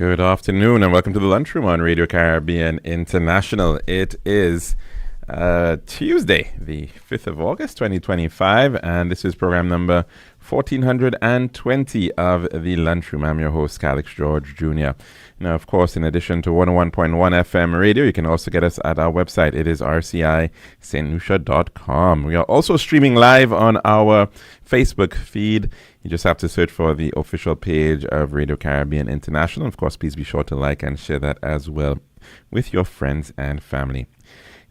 Good afternoon and welcome to the Lunchroom on Radio Caribbean International. It is Tuesday, the 5th of August, 2025, and this is program number 1420 of the Lunchroom. I'm your host, Calix George Jr. Now, of course, in addition to 101.1 FM radio, you can also get us at our website. It is rcistlucia.com. We are also streaming live on our Facebook feed. You just have to search for the official page of Radio Caribbean International. Of course, please be sure to like and share that as well with your friends and family.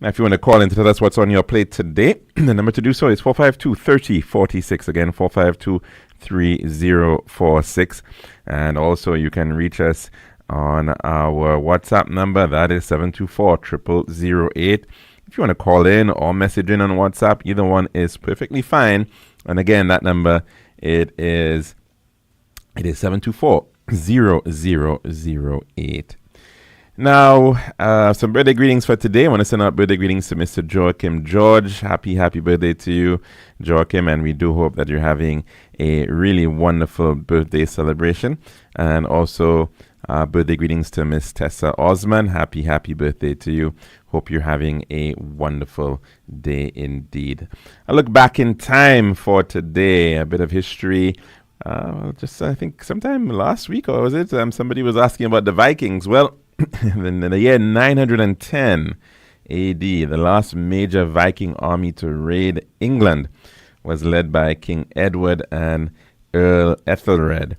Now, if you want to call in to tell us what's on your plate today, the number to do so is 452-3046. Again, 452-3046. And also, you can reach us on our WhatsApp number. That is 724-0008. If you want to call in or message in on WhatsApp, either one is perfectly fine. And again, that number, it is 724-0008. Now, some birthday greetings for today. I want to send out birthday greetings to Mr. Joachim George. Happy birthday to you, Joachim, and we do hope that you're having a really wonderful birthday celebration. And also, birthday greetings to Miss Tessa Osman. Happy birthday to you. Hope you're having a wonderful day indeed. I look back in time for today, a bit of history. I think sometime last week, or was it? Somebody was asking about the Vikings. Well, in the year 910 AD, the last major Viking army to raid England was led by King Edward and Earl Ethelred.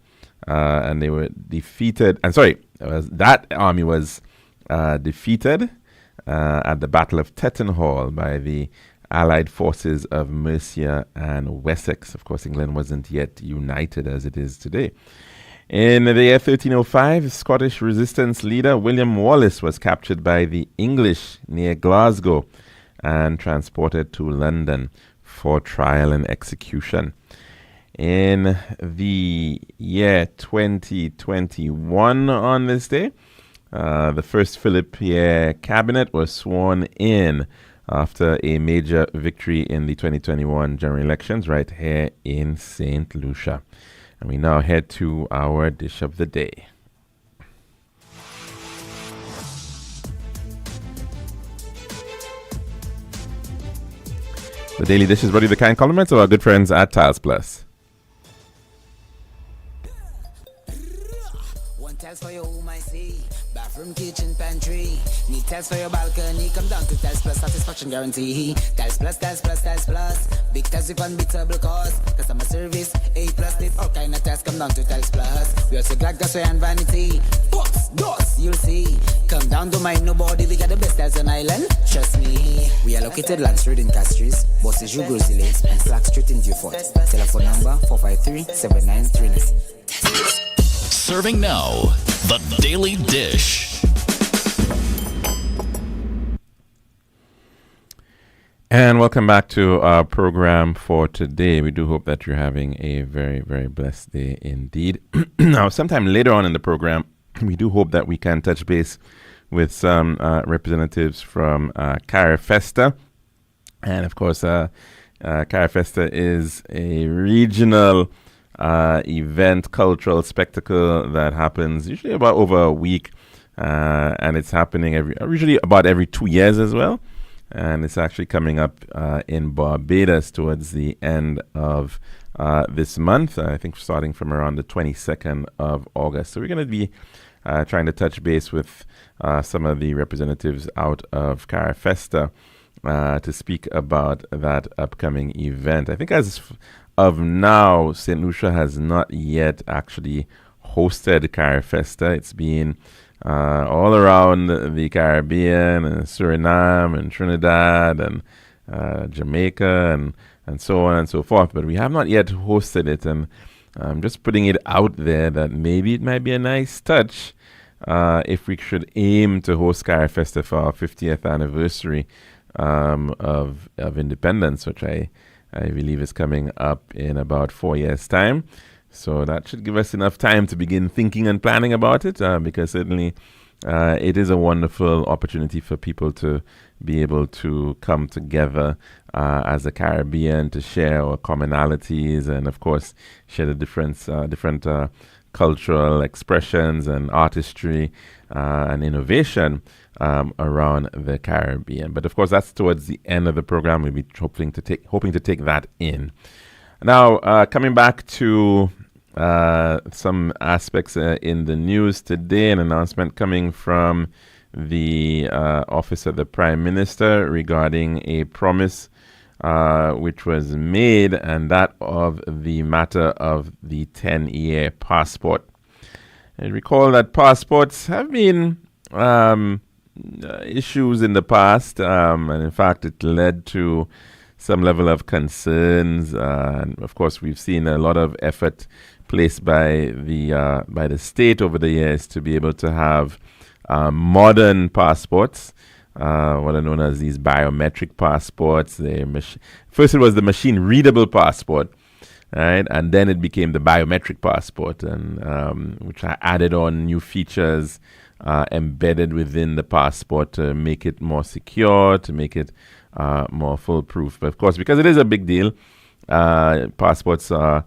And they were defeated. That army was defeated at the Battle of Tettenhall by the Allied forces of Mercia and Wessex. Of course, England wasn't yet united as it is today. In the year 1305, Scottish resistance leader William Wallace was captured by the English near Glasgow and transported to London for trial and execution. In the year 2021 on this day, the first Philip Pierre cabinet was sworn in after a major victory in the 2021 general elections right here in St. Lucia. And we now head to our dish of the day. The daily dish is brought to you the kind compliments of our good friends at Tiles Plus. One tiles for your home, I see. Bathroom, kitchen, pantry. Need tiles for your balcony. Come down to Tiles Plus, satisfaction guarantee. Tiles Plus, Tiles Plus, Tiles Plus. Big tiles with unbeatable cost. Customer service, A+. With all kind of tiles, come down to Tiles Plus. We also got gasway and vanity. Books, doors, you'll see. Come down, don't mind nobody. We got the best tiles on island. Trust me. We are located Lunchroom in Castries, Bosses Jugo Lanes, and Slack Street in Beaufort. Telephone number 453-7939. Serving now, the Daily Dish. And welcome back to our program for today. We do hope that you're having a very, very blessed day indeed. Now, sometime later on in the program, we do hope that we can touch base with some representatives from Carifesta. And of course, Carifesta is a regional event, cultural spectacle that happens usually about over a week, and it's happening usually about every 2 years as well. And it's actually coming up in Barbados towards the end of this month, I think starting from around the 22nd of August. So we're going to be trying to touch base with some of the representatives out of Carifesta to speak about that upcoming event. I think as of now, St. Lucia has not yet actually hosted Carifesta. It's been all around the Caribbean and Suriname and Trinidad and Jamaica and so on and so forth. But we have not yet hosted it. And I'm just putting it out there that maybe it might be a nice touch if we should aim to host Carifesta for our 50th anniversary of independence, which I believe is coming up in about 4 years' time. So that should give us enough time to begin thinking and planning about it, because certainly it is a wonderful opportunity for people to be able to come together as a Caribbean to share our commonalities and, of course, share the different cultural expressions and artistry and innovation around the Caribbean. But of course, that's towards the end of the program. We'll be hoping to take that in. Now, coming back to some aspects in the news today, an announcement coming from the Office of the Prime Minister regarding a promise which was made, and that of the matter of the 10-year passport. And recall that passports have been issues in the past, and in fact it led to some level of concerns. And of course, we've seen a lot of effort placed by the state over the years to be able to have modern passports, what are known as these biometric passports. First, it was the machine-readable passport, right, and then it became the biometric passport, and which added on new features embedded within the passport to make it more secure, to make it more foolproof. But of course, because it is a big deal, passports are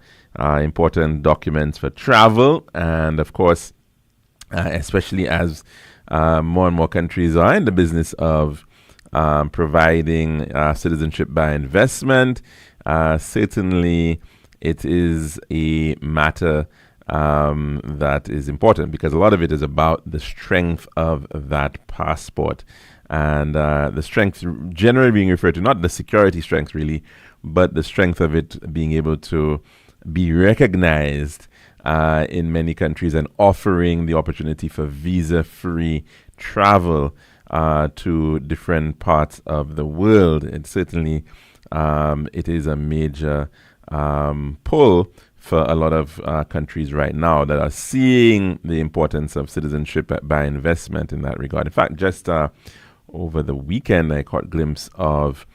important documents for travel, and of course, especially as more and more countries are in the business of providing citizenship by investment, certainly it is a matter that is important, because a lot of it is about the strength of that passport. And the strength generally being referred to, not the security strength really, but the strength of it being able to be recognized in many countries and offering the opportunity for visa-free travel to different parts of the world. And certainly it is a major pull for a lot of countries right now that are seeing the importance of citizenship by investment in that regard. In fact, just over the weekend, I caught a glimpse of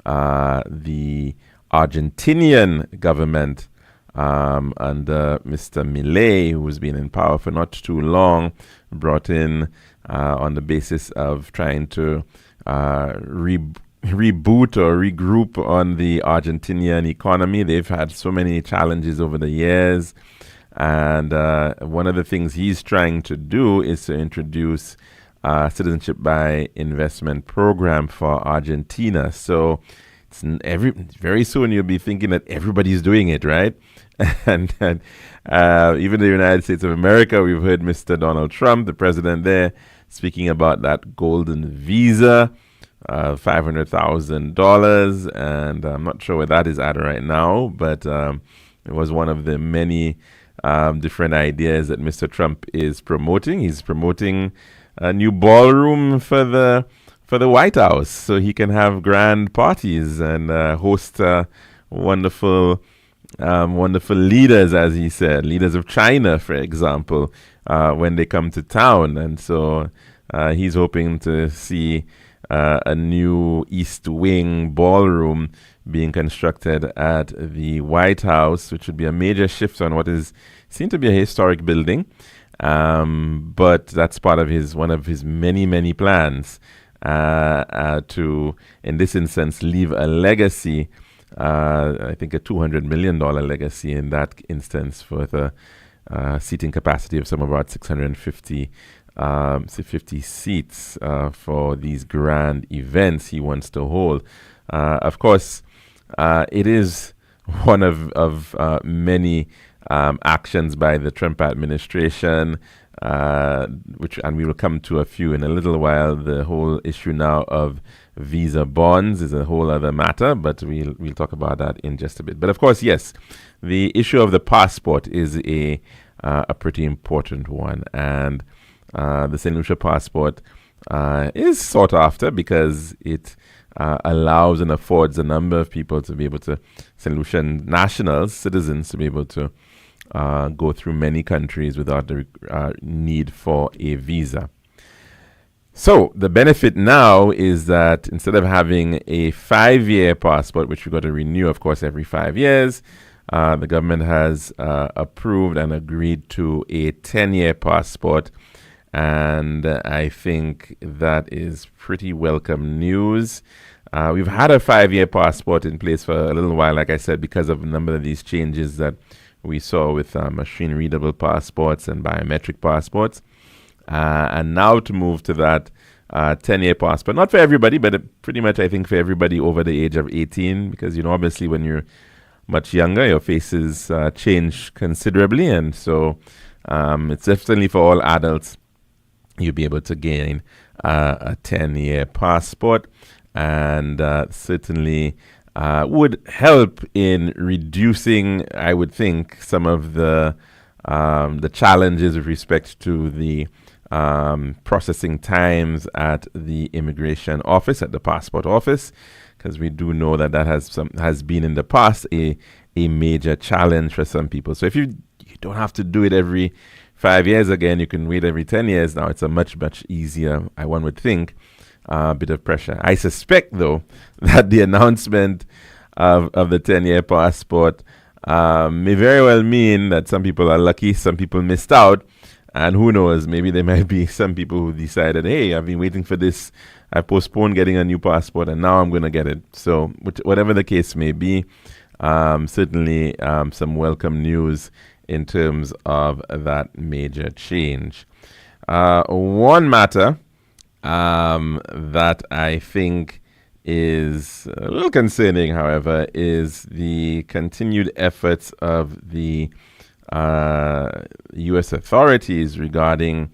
the Argentinian government under Mr. Milei, who's been in power for not too long, brought in on the basis of trying to reboot or regroup on the Argentinian economy. They've had so many challenges over the years, and one of the things he's trying to do is to introduce citizenship by investment program for Argentina. So very soon you'll be thinking that everybody's doing it, right? and even the United States of America, we've heard Mr. Donald Trump, the president there, speaking about that golden visa, $500,000, and I'm not sure where that is at right now, but it was one of the many different ideas that Mr. Trump is promoting. He's promoting a new ballroom for the White House, so he can have grand parties and host wonderful leaders, as he said, leaders of China, for example, when they come to town. And so he's hoping to see a new East Wing ballroom being constructed at the White House, which would be a major shift on what is seen to be a historic building. But that's part of one of his many plans to, in this instance, leave a legacy. I think a $200 million legacy in that instance, for the seating capacity of some about 650 seats for these grand events he wants to hold. Of course, it is one of many actions by the Trump administration, and we will come to a few in a little while. The whole issue now of visa bonds is a whole other matter, but we'll talk about that in just a bit. But of course, yes, the issue of the passport is a pretty important one, and the St. Lucia passport is sought after because it allows and affords a number of people to be able to, St. Lucian nationals, citizens, to be able to go through many countries without the need for a visa. So the benefit now is that instead of having a 5-year passport, which we've got to renew, of course, every 5 years, the government has approved and agreed to a 10-year passport. And I think that is pretty welcome news. We've had a 5-year passport in place for a little while, like I said, because of a number of these changes that we saw with machine-readable passports and biometric passports. And now to move to that 10-year passport, not for everybody, but pretty much I think for everybody over the age of 18, because, obviously when you're much younger, your faces change considerably. And so it's definitely for all adults, you'll be able to gain a 10-year passport, and certainly would help in reducing, I would think, some of the challenges with respect to the processing times at the immigration office, at the passport office, because we do know that has been in the past a major challenge for some people. So if you don't have to do it every 5 years again, you can wait every 10 years. Now it's a much easier, one would think, bit of pressure. I suspect, though, that the announcement of the 10-year passport may very well mean that some people are lucky, some people missed out, and who knows, maybe there might be some people who decided, hey, I've been waiting for this, I postponed getting a new passport, and now I'm going to get it. So whatever the case may be, certainly some welcome news in terms of that major change. One matter that I think is a little concerning, however, is the continued efforts of the U.S. authorities regarding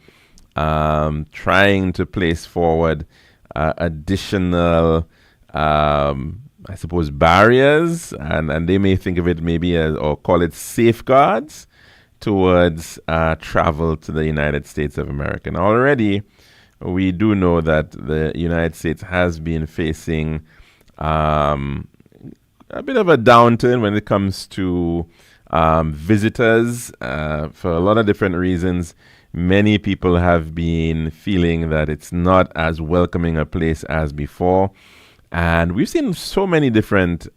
trying to place forward additional, I suppose, barriers, and they may think of it maybe as, or call it safeguards towards travel to the United States of America. And already, we do know that the United States has been facing a bit of a downturn when it comes to visitors for a lot of different reasons. Many people have been feeling that it's not as welcoming a place as before. And we've seen so many different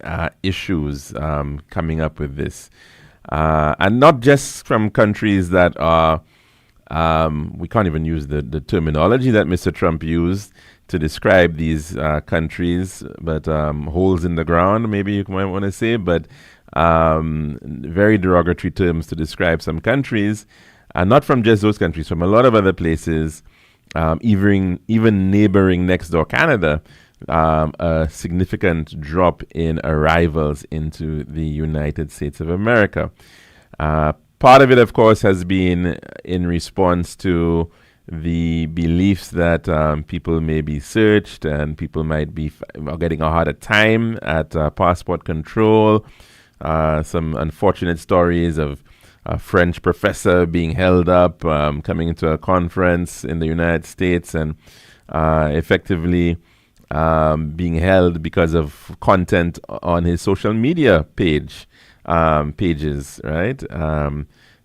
issues coming up with this. And not just from countries that are, we can't even use the terminology that Mr. Trump used to describe these countries, but holes in the ground, maybe you might want to say, but very derogatory terms to describe some countries, and not from just those countries, from a lot of other places, even neighboring next door Canada, a significant drop in arrivals into the United States of America. Part of it, of course, has been in response to the beliefs that people may be searched and people might be getting a harder time at passport control. Some unfortunate stories of a French professor being held up, coming into a conference in the United States and effectively being held because of content on his social media pages, right?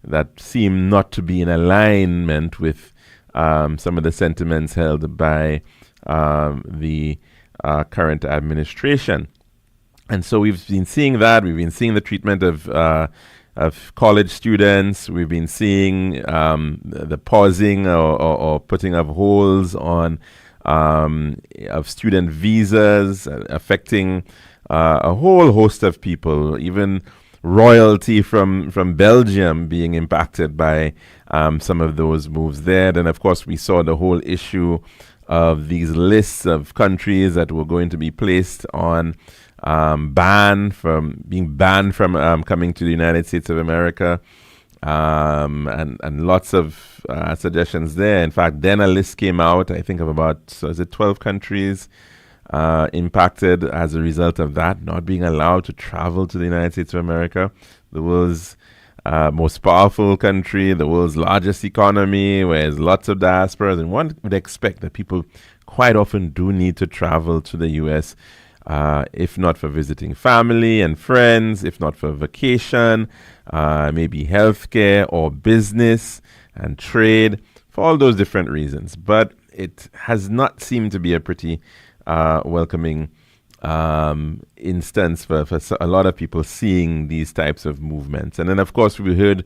That seem not to be in alignment with some of the sentiments held by the current administration. And so we've been seeing that. We've been seeing the treatment of college students. We've been seeing the pausing or putting of holds on of student visas, affecting a whole host of people, even royalty from Belgium being impacted by some of those moves there. Then, of course, we saw the whole issue of these lists of countries that were going to be placed on being banned from coming to the United States of America, and lots of suggestions there. In fact, then a list came out, I think, of about 12 countries impacted as a result of that not being allowed to travel to the United States of America. The world's most powerful country, the world's largest economy, where there's lots of diasporas, and one would expect that people quite often do need to travel to the U.S., if not for visiting family and friends, if not for vacation, maybe healthcare or business and trade, for all those different reasons. But it has not seemed to be a pretty welcoming instance for a lot of people seeing these types of movements. And then, of course, we heard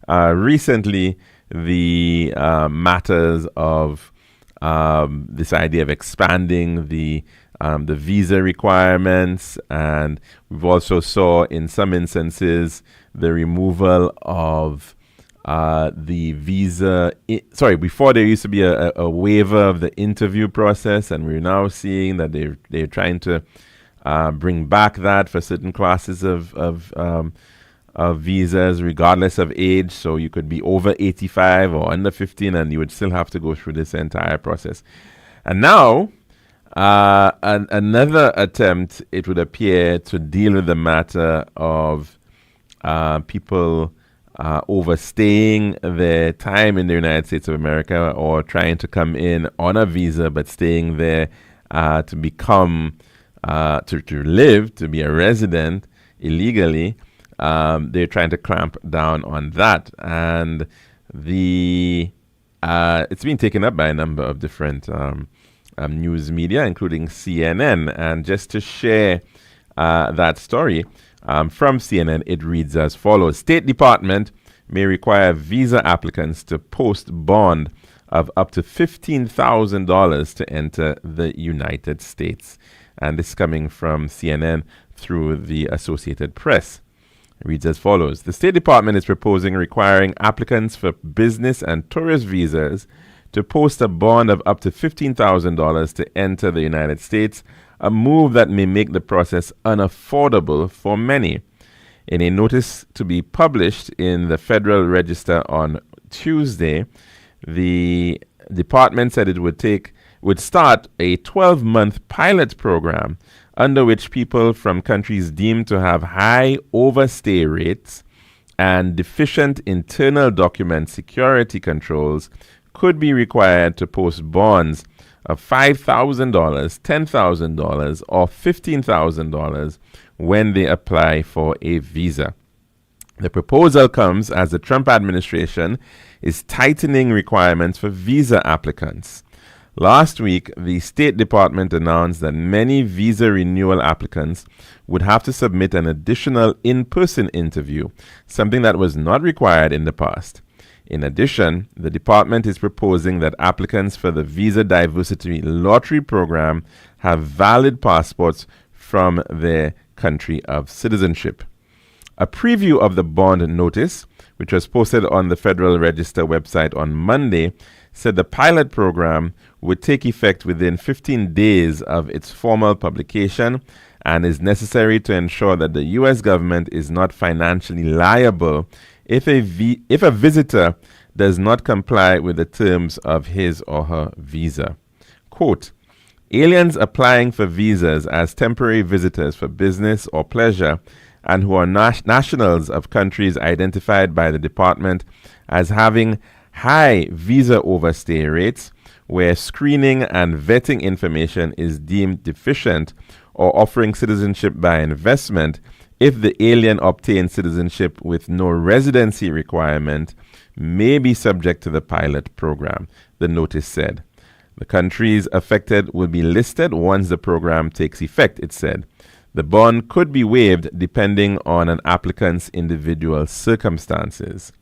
recently the matters of this idea of expanding the the visa requirements, and we've also saw in some instances the removal of the visa. Before there used to be a waiver of the interview process, and we're now seeing that they're trying to bring back that for certain classes of visas, regardless of age. So you could be over 85 or under 15, and you would still have to go through this entire process. And now, another attempt, it would appear, to deal with the matter of people overstaying their time in the United States of America, or trying to come in on a visa but staying there to become, to live, to be a resident illegally. They're trying to clamp down on that. And it's been taken up by a number of different news media, including CNN. And just to share that story from CNN, it reads as follows. State Department may require visa applicants to post bond of up to $15,000 to enter the United States. And this is coming from CNN through the Associated Press. It reads as follows. The State Department is proposing requiring applicants for business and tourist visas to post a bond of up to $15,000 to enter the United States, a move that may make the process unaffordable for many. In a notice to be published in the Federal Register on Tuesday, the department said it would start a 12-month pilot program under which people from countries deemed to have high overstay rates and deficient internal document security controls could be required to post bonds of $5,000, $10,000, or $15,000 when they apply for a visa. The proposal comes as the Trump administration is tightening requirements for visa applicants. Last week, the State Department announced that many visa renewal applicants would have to submit an additional in-person interview, something that was not required in the past. In addition, the department is proposing that applicants for the Visa Diversity Lottery program have valid passports from their country of citizenship. A preview of the bond notice, which was posted on the Federal Register website on Monday, said the pilot program would take effect within 15 days of its formal publication and is necessary to ensure that the U.S. government is not financially liable if a visitor does not comply with the terms of his or her visa. Quote, aliens applying for visas as temporary visitors for business or pleasure and who are nationals of countries identified by the department as having high visa overstay rates, where screening and vetting information is deemed deficient, or offering citizenship by investment if the alien obtains citizenship with no residency requirement, may be subject to the pilot program, the notice said. The countries affected will be listed once the program takes effect, it said. The bond could be waived depending on an applicant's individual circumstances.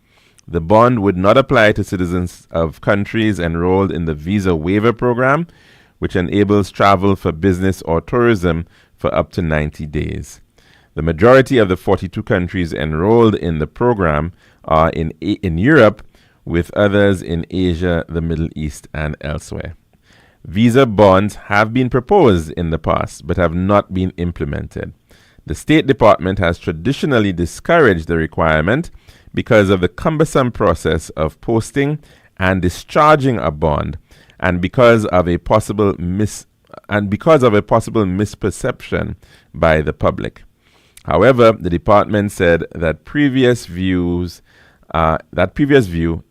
The bond would not apply to citizens of countries enrolled in the visa waiver program, which enables travel for business or tourism for up to 90 days. The majority of the 42 countries enrolled in the program are in Europe, with others in Asia, the Middle East, and elsewhere. Visa bonds have been proposed in the past, but have not been implemented. The State Department has traditionally discouraged the requirement because of the cumbersome process of posting and discharging a bond, and because of a possible misperception by the public. However, the department said that previous view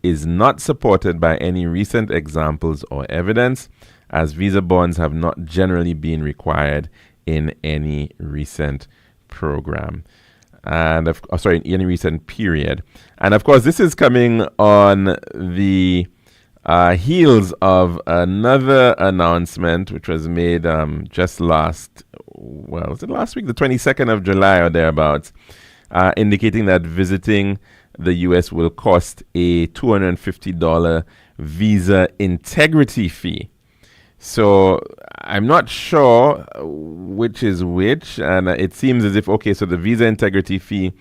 is not supported by any recent examples or evidence, as visa bonds have not generally been required in any recent program. And in any recent period. And of course, this is coming on the heels of another announcement which was made just last week, the 22nd of July or thereabouts, indicating that visiting the U.S. will cost a $250 visa integrity fee. So I'm not sure which is which, and it seems as if, okay, so the visa integrity fee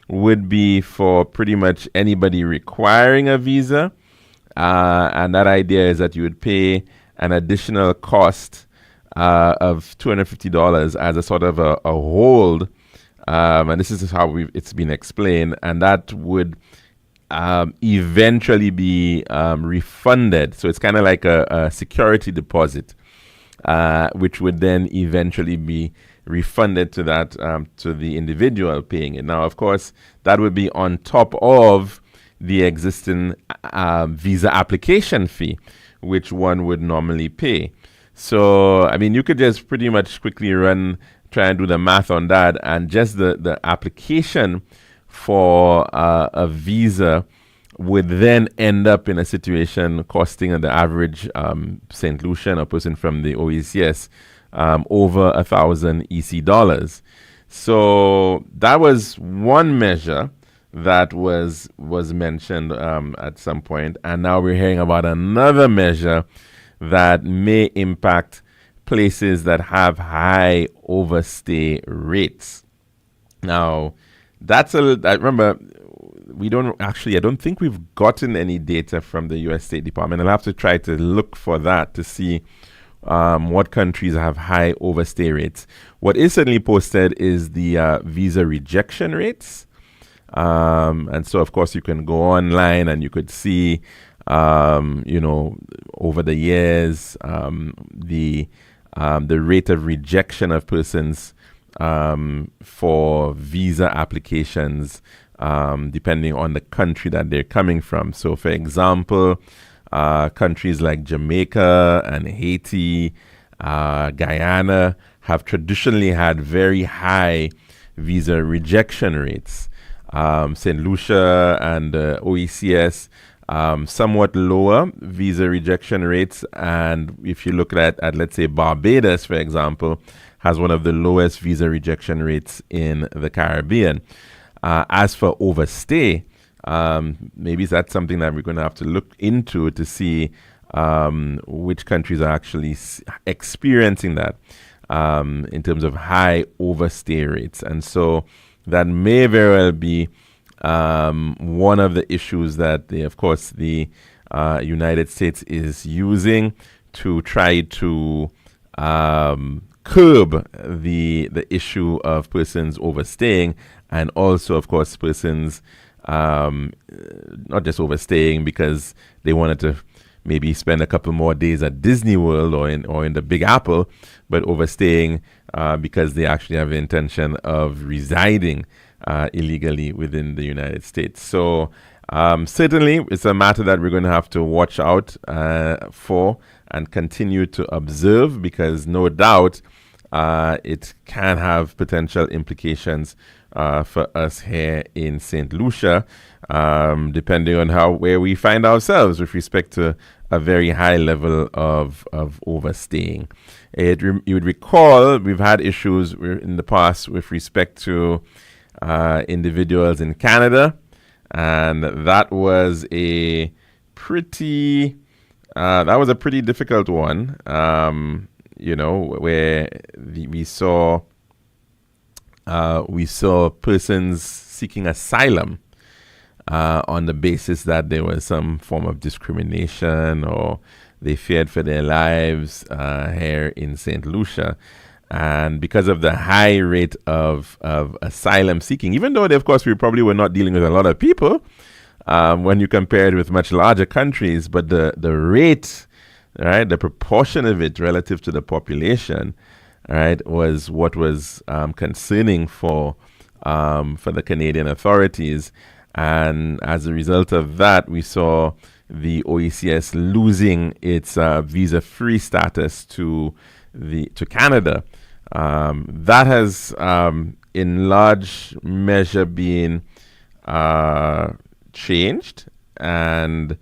would be for pretty much anybody requiring a visa, and that idea is that you would pay an additional cost of $250 as a sort of a hold, and this is how it's been explained, and that would eventually be refunded. So it's kind of like a security deposit, which would then eventually be refunded to that to the individual paying it. Now, of course, that would be on top of the existing visa application fee, which one would normally pay. So, I mean, you could just pretty much quickly try and do the math on that, and just the application for a visa would then end up in a situation costing the average St. Lucian or person from the OECS over 1,000 EC dollars. So that was one measure that was mentioned at some point, and now we're hearing about another measure that may impact places that have high overstay rates. Now, I remember I don't think we've gotten any data from the US State Department. I'll have to try to look for that to see what countries have high overstay rates. What is certainly posted is the visa rejection rates. And so, of course, you can go online and you could see, over the years, the rate of rejection of persons for visa applications, depending on the country that they're coming from. So, for example, countries like Jamaica and Haiti, Guyana have traditionally had very high visa rejection rates. St. Lucia and OECS, somewhat lower visa rejection rates. And if you look at let's say, Barbados, for example, has one of the lowest visa rejection rates in the Caribbean. As for overstay, maybe that's something that we're going to have to look into to see which countries are actually experiencing that in terms of high overstay rates. And so that may very well be one of the issues that, the United States is using to try to curb the issue of persons overstaying, and also, of course, persons not just overstaying because they wanted to maybe spend a couple more days at Disney World or in the Big Apple, but overstaying because they actually have the intention of residing illegally within the United States. So certainly it's a matter that we're going to have to watch out for and continue to observe, because no doubt it can have potential implications for us here in St. Lucia, depending on where we find ourselves with respect to a very high level of overstaying. You would recall we've had issues in the past with respect to individuals in Canada, and that was a pretty difficult one. Where we saw persons seeking asylum on the basis that there was some form of discrimination or they feared for their lives here in St. Lucia. And because of the high rate of asylum seeking, even though, of course, we probably were not dealing with a lot of people when you compare it with much larger countries, but the rate, right, the proportion of it relative to the population, right, was what was concerning for the Canadian authorities. And as a result of that, we saw the OECS losing its visa-free status to Canada. That has, in large measure, been changed, and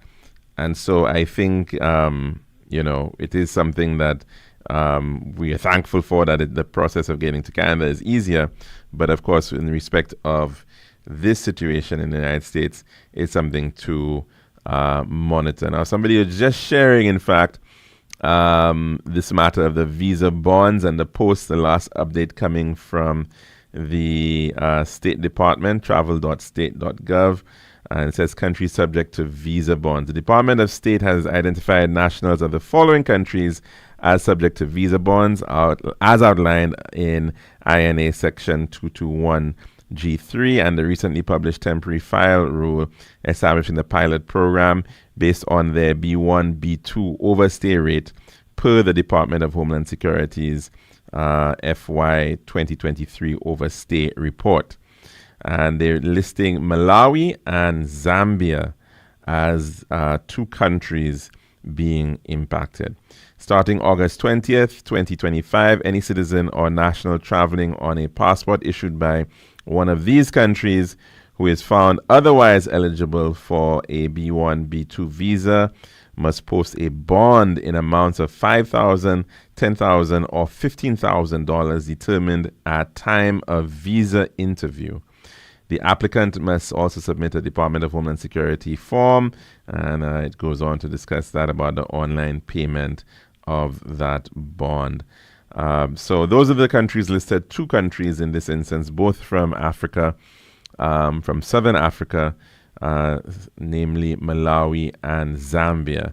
so I think it is something that we are thankful for, that the process of getting to Canada is easier. But of course, in respect of this situation in the United States, it's something to monitor. Now, somebody was just sharing, in fact, This matter of the visa bonds and the post, the last update coming from the State Department, travel.state.gov. And it says countries subject to visa bonds. The Department of State has identified nationals of the following countries as subject to visa bonds, as outlined in INA Section 221 G3 and the recently published temporary file rule establishing the pilot program based on their B1, B2 overstay rate per the Department of Homeland Security's FY 2023 overstay report. And they're listing Malawi and Zambia as two countries being impacted. Starting August 20th, 2025, any citizen or national traveling on a passport issued by one of these countries who is found otherwise eligible for a B1, B2 visa must post a bond in amounts of $5,000, $10,000, or $15,000 determined at time of visa interview. The applicant must also submit a Department of Homeland Security form, and it goes on to discuss that about the online payment of that bond. So those are the countries listed, two countries in this instance, both from Africa, from Southern Africa, namely Malawi and Zambia.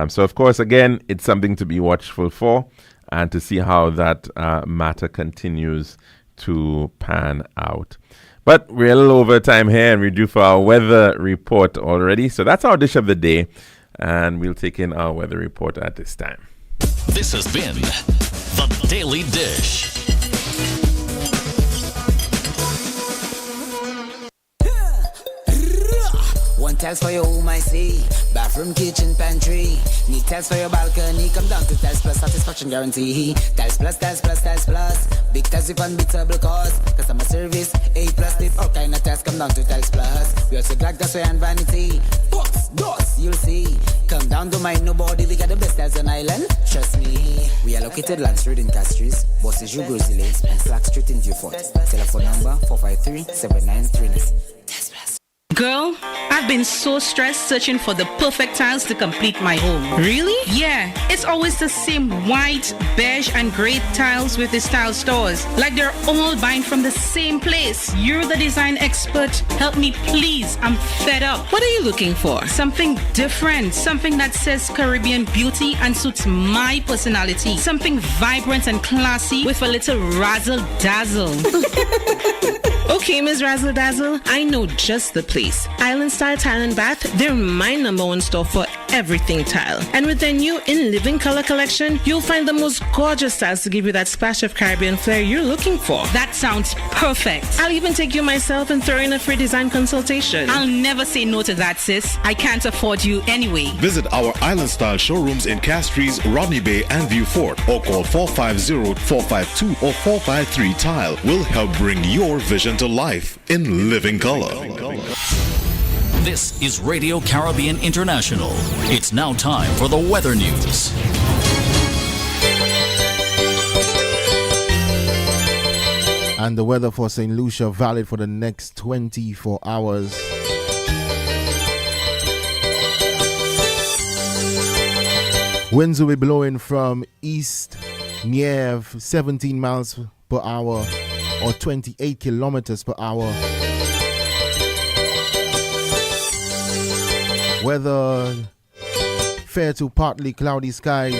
So, of course, again, it's something to be watchful for and to see how that matter continues to pan out. But we're a little over time here and we're due for our weather report already. So that's our dish of the day, and we'll take in our weather report at this time. This has been The Daily Dish. One tiles for your home, I see. Bathroom, kitchen, pantry. Need tiles for your balcony. Come down to Tiles Plus, satisfaction guarantee. Tiles Plus, Tiles Plus, Tiles Plus. Big tiles with unbeatable cost. Customer service, A+. With all kind of tiles, come down to Tiles Plus. We also got gasway and vanity. Books, doors, you'll see. Come down, don't mind nobody. We got the best tiles on island. Trust me. We are located Lunchroom in Castries, Bosses, Grocery Lanes, and Flag Street in Viewfort. Telephone number 453-7939. Girl, I've been so stressed searching for the perfect tiles to complete my home. Really? Yeah, it's always the same white, beige, and gray tiles with these tile stores. Like they're all buying from the same place. You're the design expert. Help me, please. I'm fed up. What are you looking for? Something different. Something that says Caribbean beauty and suits my personality. Something vibrant and classy with a little razzle dazzle. Okay, Ms. Razzle Dazzle, I know just the place. Island Style Tile and Bath, they're my #1 store for everything tile. And with their new In Living Color collection, you'll find the most gorgeous styles to give you that splash of Caribbean flair you're looking for. That sounds perfect. I'll even take you myself and throw in a free design consultation. I'll never say no to that, sis. I can't afford you anyway. Visit our Island Style showrooms in Castries, Rodney Bay, and Viewfort, or call 450-452 or 453 Tile. We'll help bring your vision to life in living color. This is Radio Caribbean International. It's now time for the weather news. And the weather for St. Lucia valid for the next 24 hours. Winds will be blowing from east near 17 miles per hour or 28 kilometers per hour. Weather fair to partly cloudy skies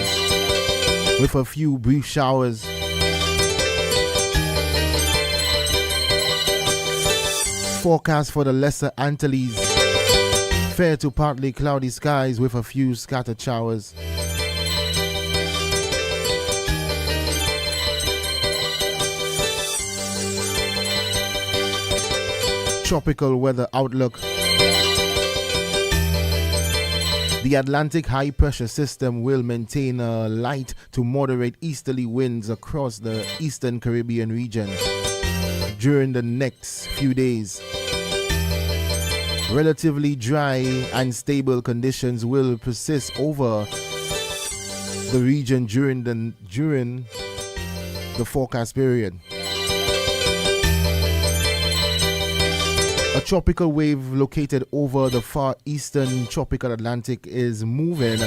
with a few brief showers. Forecast for the Lesser Antilles. Fair to partly cloudy skies with a few scattered showers. Tropical weather outlook. The Atlantic high pressure system will maintain a light to moderate easterly winds across the eastern Caribbean region during the next few days. Relatively dry and stable conditions will persist over the region during the forecast period. A tropical wave located over the far eastern tropical Atlantic is moving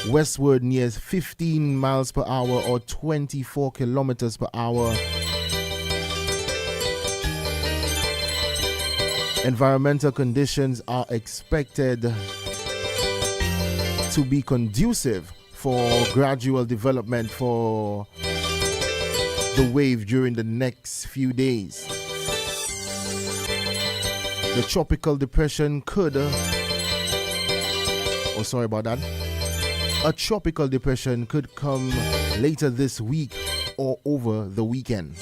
westward near 15 miles per hour or 24 kilometers per hour. Environmental conditions are expected to be conducive for gradual development for the wave during the next few days. The tropical depression could, a tropical depression could come later this week or over the weekend.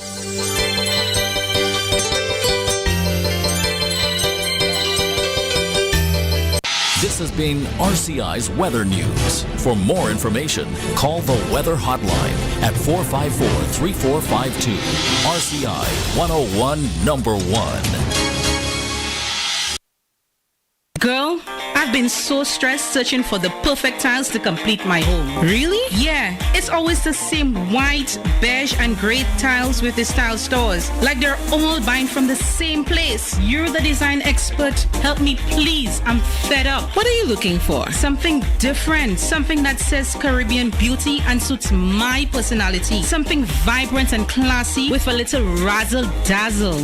This has been RCI's Weather News. For more information, call the Weather Hotline at 454-3452. RCI 101 number 1. Girl, I've been so stressed searching for the perfect tiles to complete my home. Really? Yeah, it's always the same white, beige, and gray tiles with the style stores. Like they're all buying from the same place. You're the design expert. Help me, please. I'm fed up. What are you looking for? Something different. Something that says Caribbean beauty and suits my personality. Something vibrant and classy with a little razzle dazzle.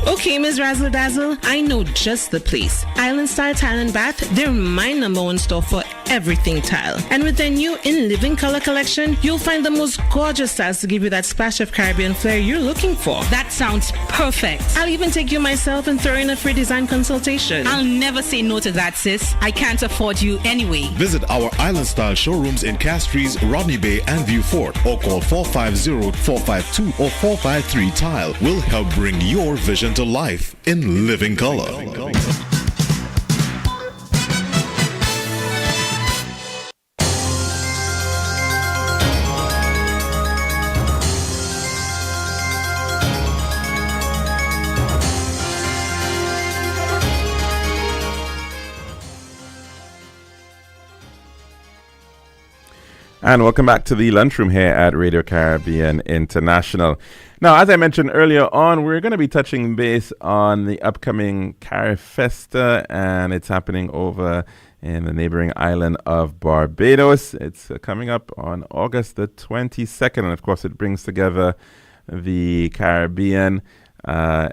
Okay, Ms. Razzle Dazzle, I know just the place. Island Style Tile and Bath, they're my number one store for everything tile. And with their new In Living Color collection, you'll find the most gorgeous styles to give you that splash of Caribbean flair you're looking for. That sounds perfect. I'll even take you myself and throw in a free design consultation. I'll never say no to that, sis. I can't afford you anyway. Visit our Island Style showrooms in Castries, Rodney Bay, and View Fort, or call 450-452 or 453 Tile. We'll help bring your vision to life in living color. And welcome back to the Lunchroom here at Radio Caribbean International. Now, as I mentioned earlier on, we're going to be touching base on the upcoming Carifesta, and it's happening over in the neighboring island of Barbados. It's coming up on August the 22nd, and of course it brings together the Caribbean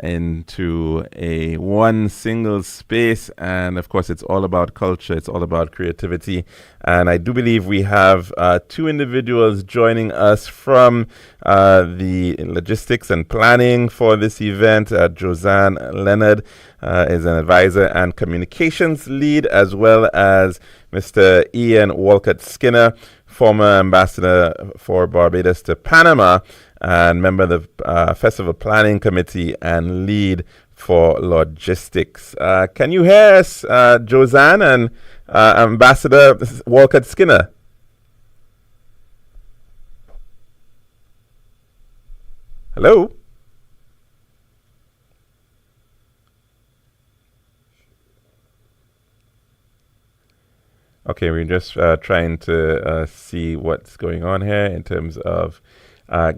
into a one single space, and of course it's all about culture, it's all about creativity. And I do believe we have two individuals joining us from the logistics and planning for this event. Josanne Leonard is an advisor and communications lead, as well as Mr. Ian Walcott Skinner, former ambassador for Barbados to Panama and member of the Festival Planning Committee and lead for logistics. Can you hear us, Josanne and Ambassador Walcott Skinner? Hello? Okay, we're just trying to see what's going on here in terms of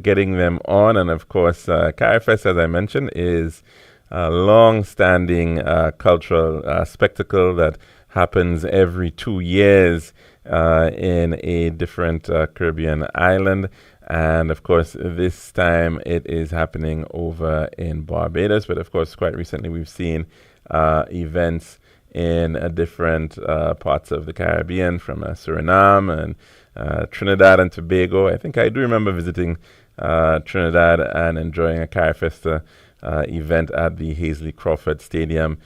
getting them on. And of course, Carifest, as I mentioned, is a long-standing cultural spectacle that happens every 2 years in a different Caribbean island. And of course, this time it is happening over in Barbados. But of course, quite recently we've seen events in different parts of the Caribbean, from Suriname and Trinidad and Tobago. I think I do remember visiting Trinidad and enjoying a Carifesta event at the Hazley Crawford Stadium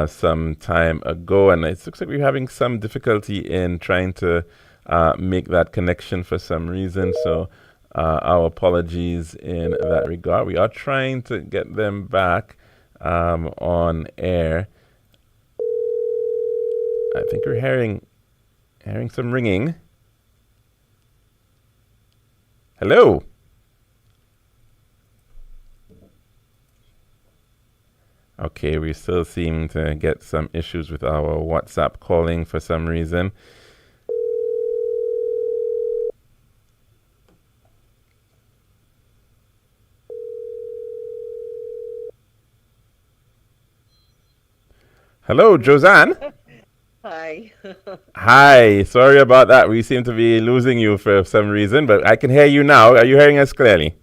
some time ago. And it looks like we're having some difficulty in trying to make that connection for some reason. So our apologies in that regard. We are trying to get them back on air. I think we're hearing some ringing. Hello. Okay, we still seem to get some issues with our WhatsApp calling for some reason. Hello, Josanne. Hi. Hi, sorry about that. We seem to be losing you for some reason, but I can hear you now. Are you hearing us clearly?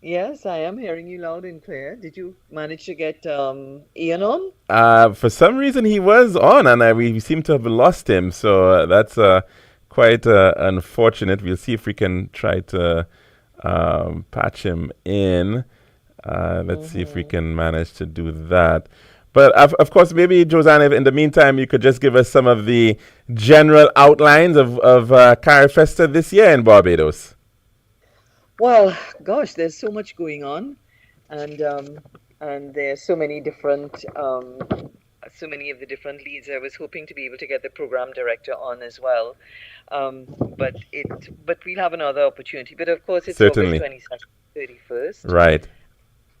Yes, I am hearing you loud and clear. Did you manage to get Ian on? For some reason, he was on, and we seem to have lost him. So that's quite unfortunate. We'll see if we can try to patch him in. Let's see if we can manage to do that. But of course, maybe Josanna, if in the meantime, you could just give us some of the general outlines of Carifesta this year in Barbados. Well, gosh, there's so much going on, and there's so many of the different leads. I was hoping to be able to get the program director on as well, um, but we'll have another opportunity. But of course, it's August Certainly. 22nd, 31st. Right.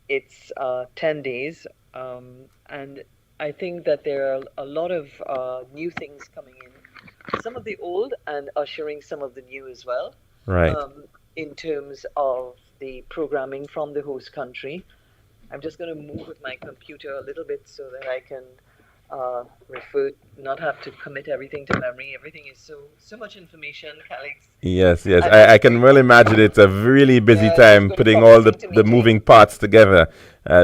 It's 10 days, and I think that there are a lot of new things coming in. Some of the old and ushering some of the new as well, Right. in terms of the programming from the host country. I'm just going to move with my computer a little bit so that I can not have to commit everything to memory. Everything is so much information, Alex. Yes, yes. I'm I just can going well imagine it's a really busy Yeah, I'm just time going to putting from all the, meeting to the moving meeting. parts together.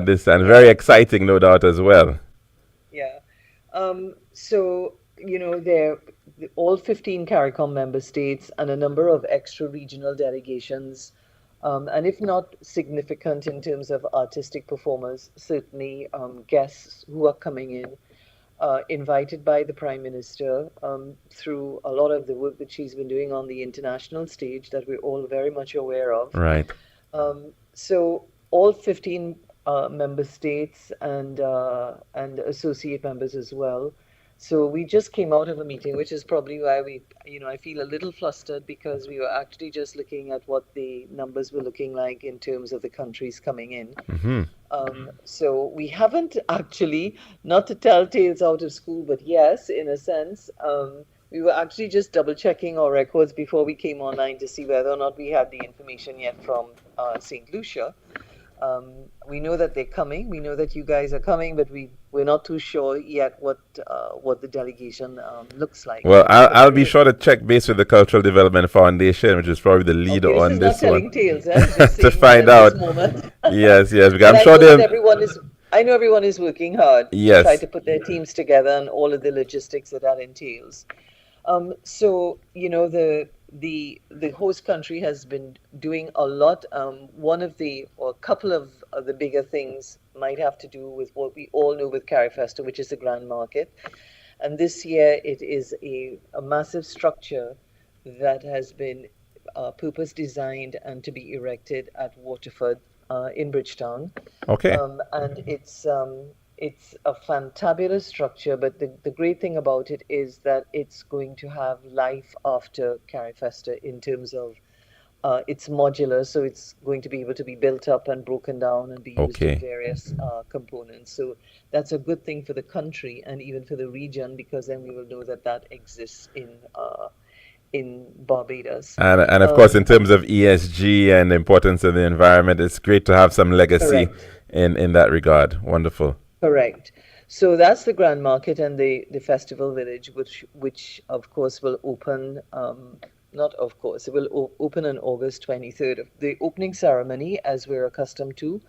This and very Yeah, exciting, no doubt, as well. yeah. So, all 15 CARICOM member states and a number of extra regional delegations, and if not significant in terms of artistic performers, certainly guests who are coming in, invited by the Prime Minister through a lot of the work that she's been doing on the international stage that we're all very much aware of. Right. So all 15 member states and associate members as well. So we just came out of a meeting, which is probably why I feel a little flustered because we were actually just looking at what the numbers were looking like in terms of the countries coming in. Hmm. So we haven't actually, not to tell tales out of school, but yes, in a sense, we were actually just double checking our records before we came online to see whether or not we had the information yet from St. Lucia. We know that they're coming. We know that you guys are coming, but we're not too sure yet what the delegation looks like. Well, I'll But be sure to check base with the Cultural Development Foundation, which is probably the leader okay, this on is not this one, telling tales, eh? Just to saying that find at this out. moment. Yes, yes, because But I'm I sure know that they. I know everyone is working hard to try Yes. to put their teams together and all of the logistics that entails. So the host country has been doing a lot. One of the or a couple of the bigger things might have to do with what we all know with Carifesta, which is the Grand Market. And this year it is a massive structure that has been purpose designed and to be erected at Waterford in Bridgetown. Okay. And it's a fantabulous structure, but the great thing about it is that it's going to have life after Carifesta in terms of it's modular, so it's going to be able to be built up and broken down and be used in Okay. various components. So that's a good thing for the country and even for the region because then we will know that that exists in Barbados. And of course, in terms of ESG and the importance of the environment, it's great to have some legacy Correct. in that regard. Wonderful. Correct. So that's the Grand Market and the Festival Village, which of course will open. Not of course, it will open on August 23rd. The opening ceremony, as we're accustomed to,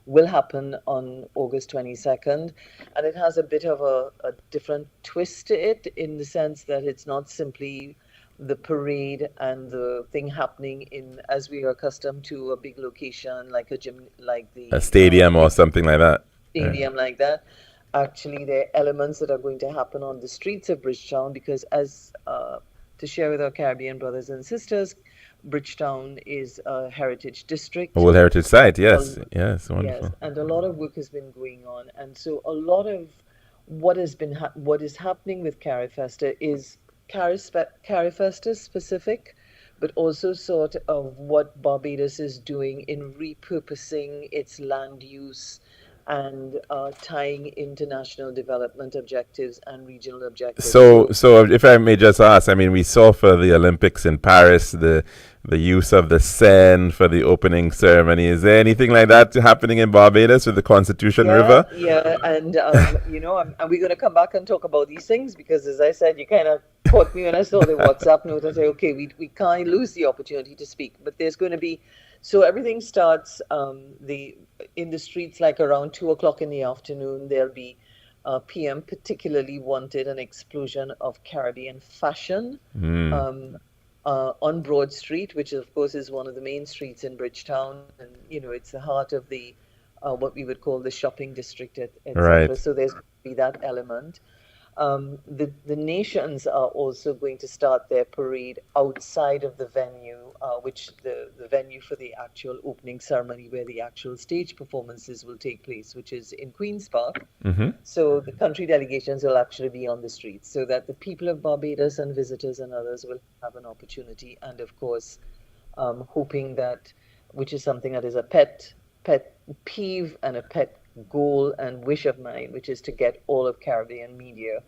will happen on August 22nd, and it has a bit of a different twist to it in the sense that it's not simply the parade and the thing happening in as we are accustomed to a big location like a gym, like A the stadium or big something like that. Right. stadium like that. Actually, there are elements that are going to happen on the streets of Bridgetown because, as to share with our Caribbean brothers and sisters, Bridgetown is a heritage A district. World Heritage Site. Yes. A- Yes. yes, Wonderful. and a lot of work has been going on, and so a lot of what is happening with Carifesta is Carifesta specific, but also sort of what Barbados is doing in repurposing its land use and tying international development objectives and regional objectives. So if I may just ask, I mean, we saw for the Olympics in Paris the use of the Seine for the opening ceremony. Is there anything like that happening in Barbados with the Constitution River? Yeah, and we're going to come back and talk about these things because, as I said, you kind of caught me when I saw the WhatsApp note. I say, okay, we can't lose the opportunity to speak, but there's going to be, so everything starts in the streets like around 2 o'clock in the afternoon. There'll be PM particularly wanted an explosion of Caribbean fashion. On Broad Street, which of course is one of the main streets in Bridgetown, and it's the heart of the what we would call the shopping district, etc. Right. So there's going to be that element. The nations are also going to start their parade outside of the venue, which the venue for the actual opening ceremony, where the actual stage performances will take place, which is in Queen's Park. So the country delegations will actually be on the streets, so that the people of Barbados and visitors and others will have an opportunity. And of course, hoping that, which is something that is a pet peeve and a pet goal and wish of mine, which is to get all of Caribbean media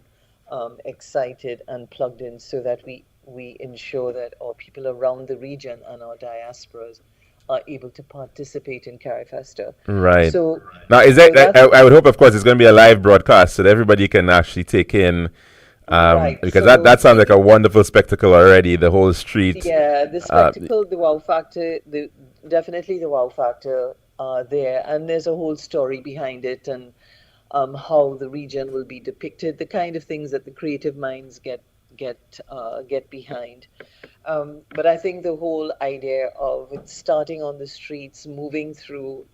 excited and plugged in, so that we ensure that our people around the region and our diasporas are able to participate in CariFesta. Right. So now, is that? I would hope, of course, it's going to be a live broadcast, so that everybody can actually take in. Right. Because So that sounds like a wonderful spectacle already. The whole street. Yeah, the spectacle, the wow factor, definitely the wow factor there, and there's a whole story behind it, and how the region will be depicted, the kind of things that the creative minds get behind. But I think the whole idea of it starting on the streets, moving through,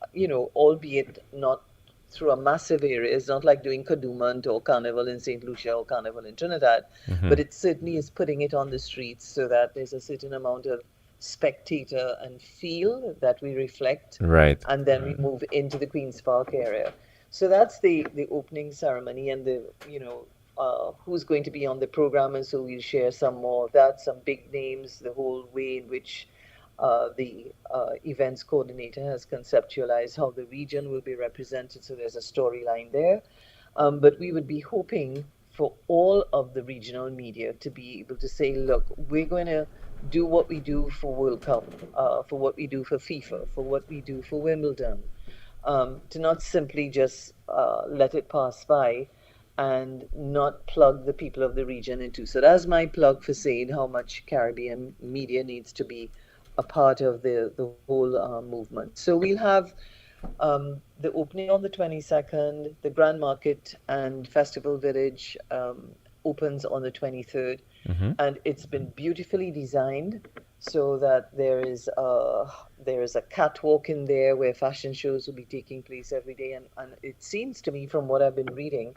albeit not through a massive area, it's not like doing Kadooment or Carnival in St. Lucia or Carnival in Trinidad, but it certainly is putting it on the streets so that there's a certain amount of spectator and feel that we reflect. Right. And then we move into the Queen's Park area. So that's the opening ceremony, and who's going to be on the program, and so we'll share some more of that, some big names, the whole way in which the events coordinator has conceptualized how the region will be represented. So there's a storyline there. But we would be hoping for all of the regional media to be able to say, look, we're going to do what we do for World Cup, for what we do for FIFA, for what we do for Wimbledon, to not simply just let it pass by and not plug the people of the region into. So that's my plug for saying how much Caribbean media needs to be a part of the whole movement. So we'll have the opening on the 22nd, the Grand Market and Festival Village opens on the 23rd, and it's been beautifully designed so that there is a catwalk in there where fashion shows will be taking place every day, and it seems to me from what I've been reading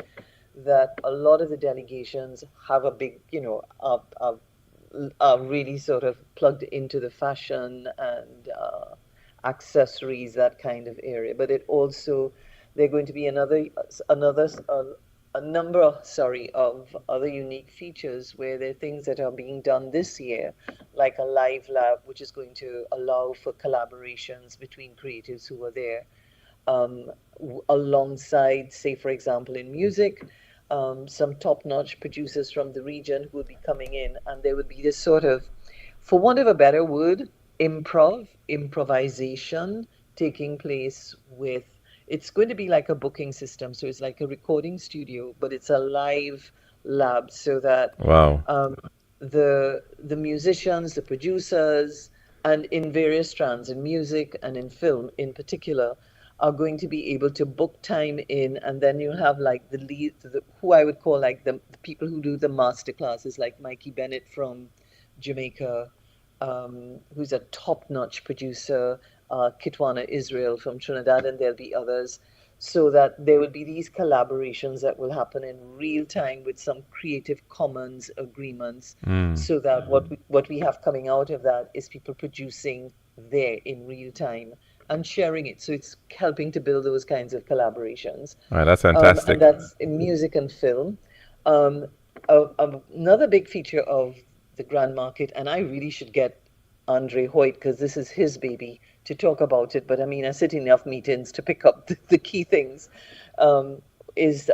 that a lot of the delegations have a big, are really sort of plugged into the fashion and accessories, that kind of area. But it also, there are going to be a number of other unique features where there are things that are being done this year, like a live lab, which is going to allow for collaborations between creatives who are there, alongside, say, for example, in music, some top-notch producers from the region who will be coming in, and there would be this sort of, for want of a better word, improvisation taking place with, it's going to be like a booking system. So it's like a recording studio, but it's a live lab, so that the musicians, the producers, and in various strands, in music and in film in particular, are going to be able to book time in, and then you'll have like the lead, who I would call like the people who do the master classes, like Mikey Bennett from Jamaica, who's a top-notch producer, Kitwana Israel from Trinidad, and there'll be others, so that there will be these collaborations that will happen in real time with some Creative Commons agreements, so that what we have coming out of that is people producing there in real time and sharing it. So it's helping to build those kinds of collaborations. All right, that's fantastic. And that's in music and film. Another big feature of the Grand Market, and I really should get Andre Hoyt, because this is his baby, to talk about it, but I mean, I sit in enough meetings to pick up the key things. Is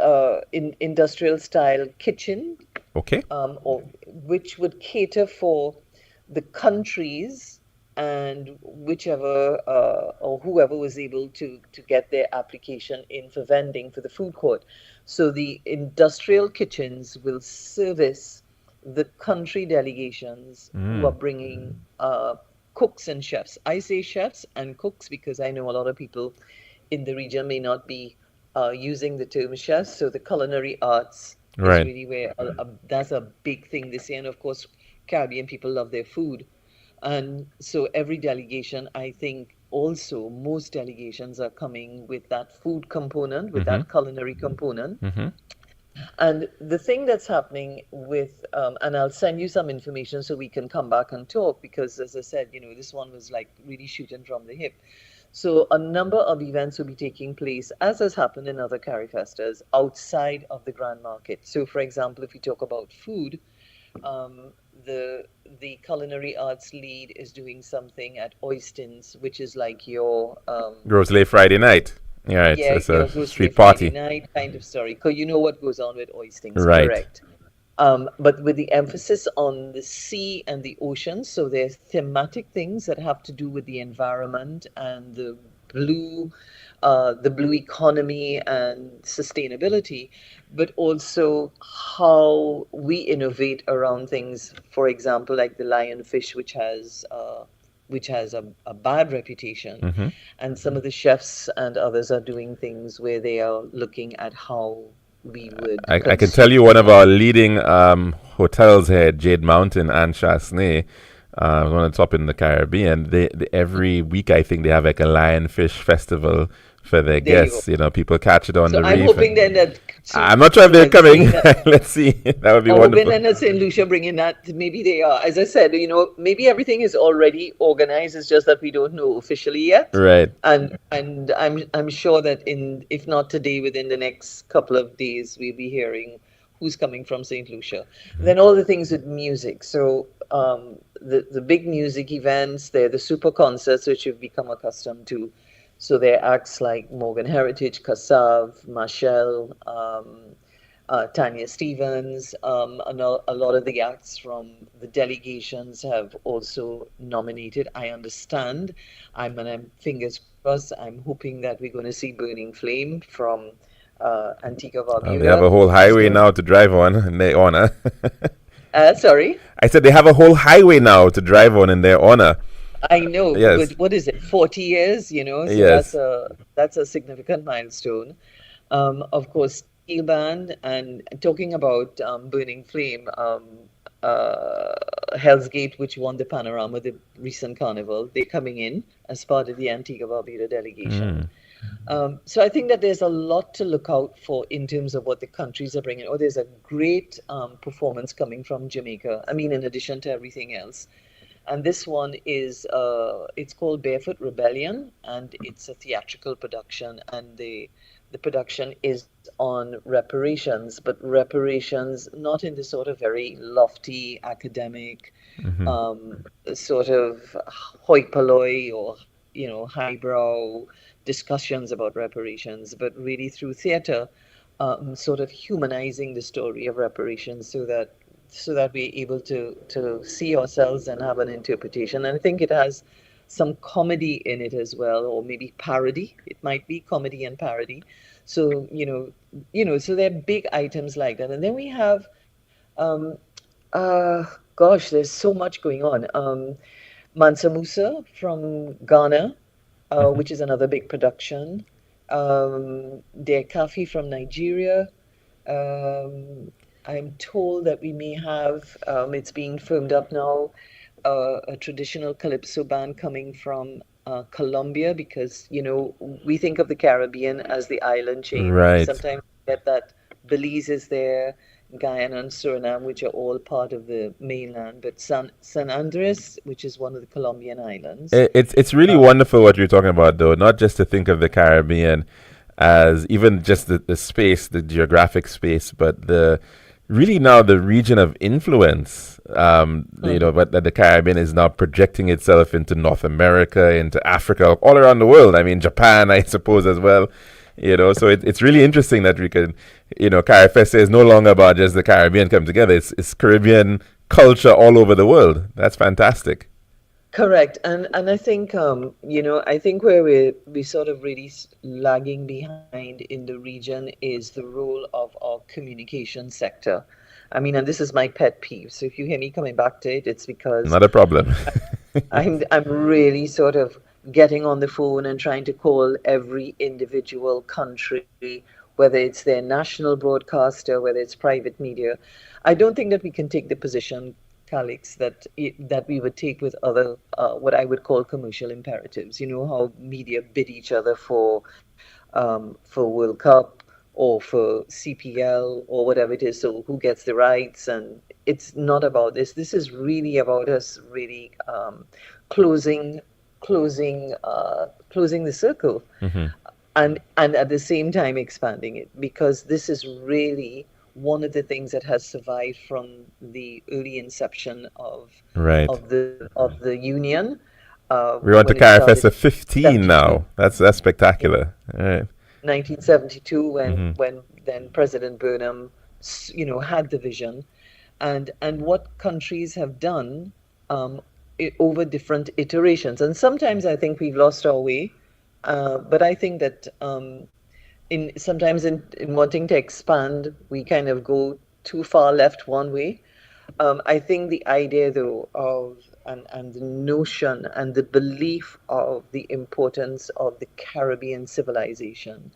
in industrial style kitchen, Okay. or which would cater for the countries and whichever or whoever was able to get their application in for vending for the food court. So the industrial kitchens will service the country delegations who are bringing cooks and chefs. I say chefs and cooks because I know a lot of people in the region may not be using the term chefs. So the culinary arts is Right. really where that's a big thing this year. And of course, Caribbean people love their food. And so every delegation, I think also most delegations are coming with that food component, with that culinary component. And the thing that's happening with, and I'll send you some information so we can come back and talk, because as I said, this one was like really shooting from the hip. So a number of events will be taking place, as has happened in other Carifestas, outside of the Grand Market. So for example, if we talk about food, the culinary arts lead is doing something at Oyston's, which is like your Grosley Friday night. Yeah, right. yeah, It's your a Thursday, street Friday party. night kind of story. Because you know what goes on with Oystons, Right. correct? But with the emphasis on the sea and the ocean, so there's thematic things that have to do with the environment and blue, the blue economy and sustainability, but also how we innovate around things. For example, like the lionfish, which has a bad reputation, and some of the chefs and others are doing things where they are looking at how we would. I can tell you one of our leading hotels here, Jade Mountain and Chasney, one of the top in the Caribbean. They every week I think they have like a lionfish festival for their There you guests. People catch it on So the I'm reef. hoping then that. I'm not sure if they're like coming. seeing that- Let's see. That would be I'm hoping wonderful. then that St. Lucia bringing that. Maybe they are. As I said, maybe everything is already organized. It's just that we don't know officially yet. Right. And I'm sure that if not today, within the next couple of days, we'll be hearing who's coming from St. Lucia. Then all the things with music. So the big music events, they're the super concerts which you've become accustomed to. So there are acts like Morgan Heritage, Kassav, Marshall, Tanya Stevens. A lot of the acts from the delegations have also nominated. I understand. I'm fingers crossed. I'm hoping that we're going to see Burning Flame from Antigua Barbuda. They have a whole highway now to drive on in their honor. Sorry? I said they have a whole highway now to drive on in their honor. I know, Yes. but what is it? 40 years, so Yes. that's a significant milestone. Of course, Steel Band, and talking about Burning Flame, Hell's Gate, which won the Panorama, the recent carnival, they're coming in as part of the Antigua Barbuda delegation. So I think that there's a lot to look out for in terms of what the countries are bringing. There's a great performance coming from Jamaica. I mean, in addition to everything else. And this one is, it's called Barefoot Rebellion, and it's a theatrical production, and the production is on reparations, but reparations not in the sort of very lofty academic, sort of hoi polloi or, highbrow discussions about reparations, but really through theater, sort of humanizing the story of reparations so that we're able to see ourselves and have an interpretation. And I think it has some comedy in it as well, or maybe parody. It might be comedy and parody. So, so there are big items like that. And then we have, there's so much going on. Mansa Musa from Ghana, which is another big production. Der Kafi from Nigeria. I'm told that we may have, it's being firmed up now, a traditional calypso band coming from Colombia, because, we think of the Caribbean as the island chain. Right. Sometimes we get that Belize is there, Guyana and Suriname, which are all part of the mainland, but San Andres, which is one of the Colombian islands. It's really wonderful what you're talking about, though, not just to think of the Caribbean as even just the space, the geographic space, but the really now the region of influence. But that the Caribbean is now projecting itself into North America, into Africa, all around the world. I mean, Japan, I suppose, as well. So it's really interesting that we can, CariFest is no longer about just the Caribbean come together. It's Caribbean culture all over the world. That's fantastic. Correct, and I think I think where we sort of really lagging behind in the region is the role of our communication sector. I mean, and this is my pet peeve. So if you hear me coming back to it, it's because Not a problem. I'm really sort of getting on the phone and trying to call every individual country, whether it's their national broadcaster, whether it's private media. I don't think that we can take the position, Calix, that we would take with other what I would call commercial imperatives. You know how media bid each other for World Cup or for CPL or whatever it is. So who gets the rights? And it's not about this. This is really about us really closing the circle, and at the same time expanding it, because this is really one of the things that has survived from the early inception of the union. We want to CariFest at 15 now. That's spectacular. All right. 1972, when then President Burnham, had the vision, and what countries have done over different iterations. And sometimes I think we've lost our way, but I think that sometimes in wanting to expand, we kind of go too far left one way. I think the idea, though, of and the notion and the belief of the importance of the Caribbean civilization,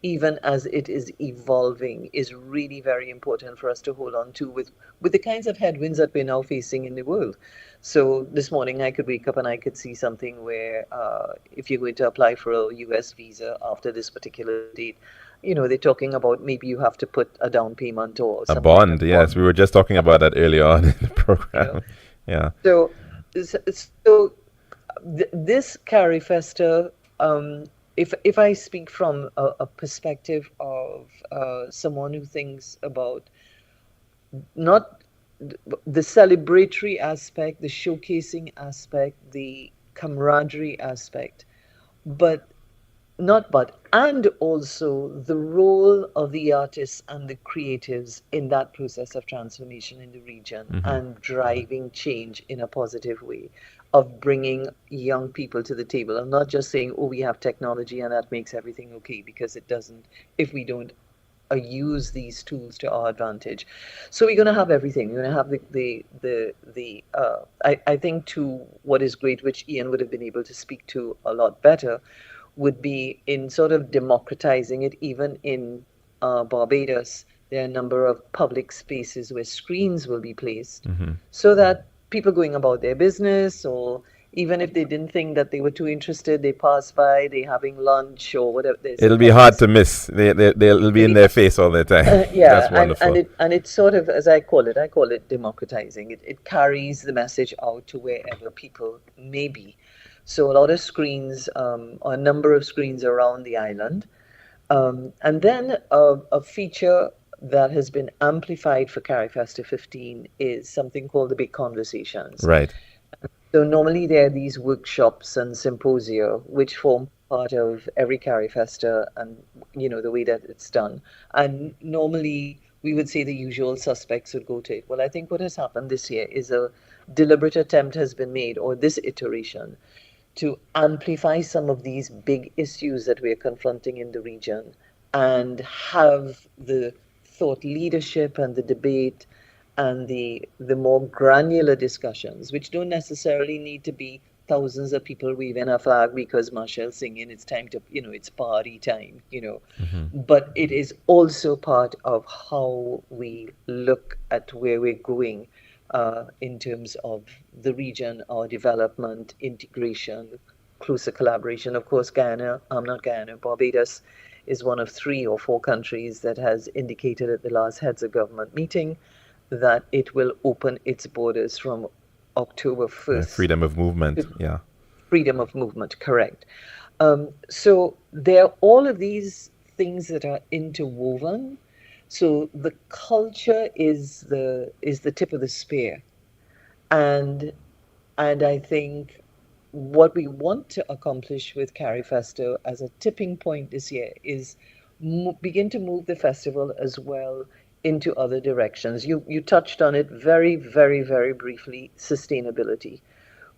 even as it is evolving, is really very important for us to hold on to with the kinds of headwinds that we're now facing in the world. So this morning I could wake up and I could see something where if you're going to apply for a US visa after this particular date, they're talking about maybe you have to put a down payment or something. A bond, yes. We were just talking about that earlier on in the program. Yeah. So this CariFesta, if I speak from a perspective of someone who thinks about not the celebratory aspect, the showcasing aspect, the camaraderie aspect, and also the role of the artists and the creatives in that process of transformation in the region and driving change in a positive way, of bringing young people to the table. I'm not just saying, oh, we have technology and that makes everything okay, because it doesn't if we don't use these tools to our advantage. So we're going to have everything. We're going to have I think to what is great, which Ian would have been able to speak to a lot better, would be in sort of democratizing it. Even in Barbados, there are a number of public spaces where screens will be placed so that people going about their business, or even if they didn't think that they were too interested, they pass by, they having lunch or whatever. It'll be hard to miss. They'll be in their face all the time. Yeah, that's wonderful. And it's sort of, as I call it democratizing. It carries the message out to wherever people may be. So a lot of screens, a number of screens around the island. And then a feature that has been amplified for CariFesta 15 is something called the Big Conversations. Right. So normally there are these workshops and symposia which form part of every CariFesta, and the way that it's done. And normally we would say the usual suspects would go to it. Well, I think what has happened this year is a deliberate attempt has been made, or this iteration, to amplify some of these big issues that we're confronting in the region, and have the thought leadership and the debate and the more granular discussions, which don't necessarily need to be thousands of people waving a flag because Marshall's singing, it's time to, it's party time, But it is also part of how we look at where we're going in terms of the region, our development, integration, closer collaboration. Of course, Barbados is one of 3 or 4 countries that has indicated at the last heads of government meeting that it will open its borders from October 1st. Freedom of movement, yeah. Freedom of movement, correct. So there are all of these things that are interwoven So the culture is the tip of the spear, and I think what we want to accomplish with Carifesto as a tipping point this year is begin to move the festival as well into other directions. You touched on it very, very, very briefly, sustainability.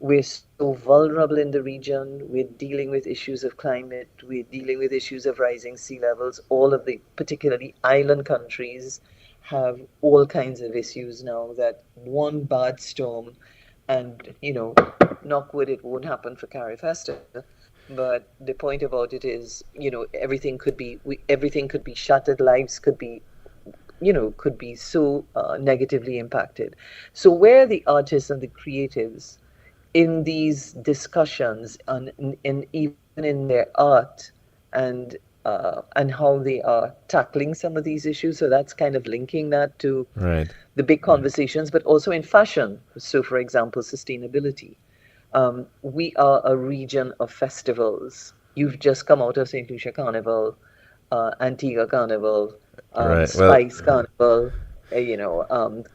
We're so vulnerable in the region. We're dealing with issues of climate. We're dealing with issues of rising sea levels. All of the, particularly island countries, have all kinds of issues now that one bad storm, and knock wood, it won't happen for Carifesta. But the point about it is, everything could be everything could be shattered. Lives could be so negatively impacted. So where the artists and the creatives in these discussions and even in their art and how they are tackling some of these issues. So that's kind of linking that to the big conversations, but also in fashion. So, for example, sustainability. We are a region of festivals. You've just come out of St. Lucia Carnival, Antigua Carnival, Spice Carnival,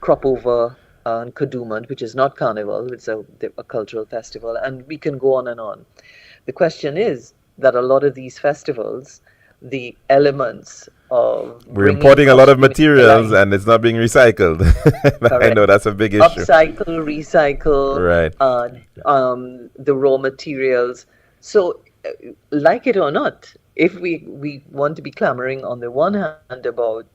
Crop Over, and Kadooment, which is not carnival, it's a cultural festival, and we can go on and on. The question is that a lot of these festivals, the elements of we're importing a lot of materials and it's not being recycled. I know that's a big issue. Upcycle, recycle, the raw materials. So, like it or not, if we want to be clamoring on the one hand about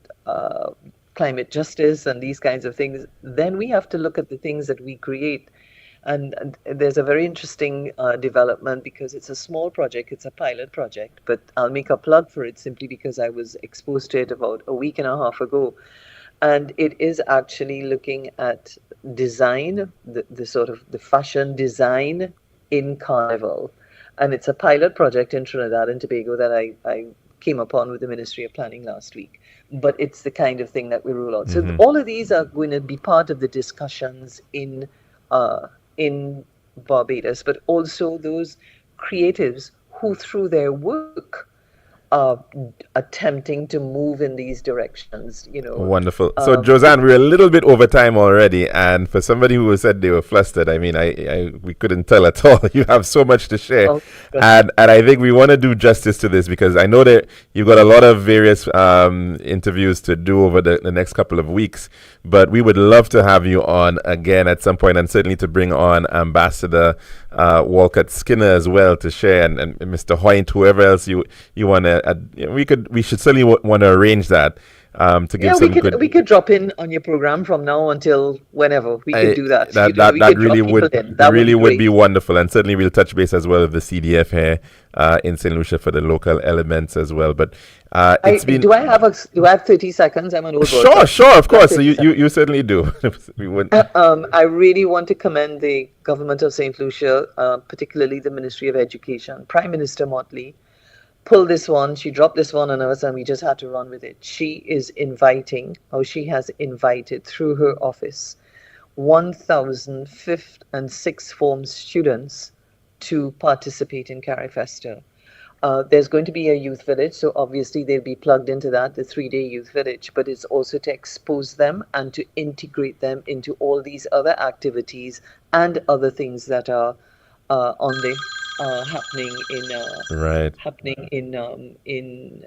climate justice and these kinds of things, then we have to look at the things that we create. And there's a very interesting development, because it's a small project, it's a pilot project, but I'll make a plug for it simply because I was exposed to it about a week and a half ago. And it is actually looking at design, the sort of the fashion design in Carnival. And it's a pilot project in Trinidad and Tobago that I came upon with the Ministry of Planning last week. But it's the kind of thing that we roll out. So all of these are going to be part of the discussions in Barbados, but also those creatives who, through their work, are attempting to move in these directions. Wonderful. So, Josanne, we're a little bit over time already, and for somebody who said they were flustered, I mean, we couldn't tell at all. You have so much to share, and I think we want to do justice to this, because I know that you've got a lot of various interviews to do over the next couple of weeks, but we would love to have you on again at some point, and certainly to bring on Ambassador Walcott Skinner as well to share, and Mr. Hoyt, whoever else you want to. We should certainly want to arrange that to give some good. We could drop in on your program from now until whenever. We could do that. That really would be wonderful, and certainly we'll touch base as well with the CDF here in St. Lucia for the local elements as well. But it's been. Do I have 30 seconds? I'm an old. Sure, of course. So you certainly do. I really want to commend the government of St. Lucia, particularly the Ministry of Education. Prime Minister Motley pulled this one. She dropped this one on us, and we just had to run with it. She has invited through her office 1,000 5th and 6th form students to participate in Carifesta. There's going to be a youth village, so obviously they'll be plugged into that, the 3-day youth village, but it's also to expose them and to integrate them into all these other activities and other things that are happening in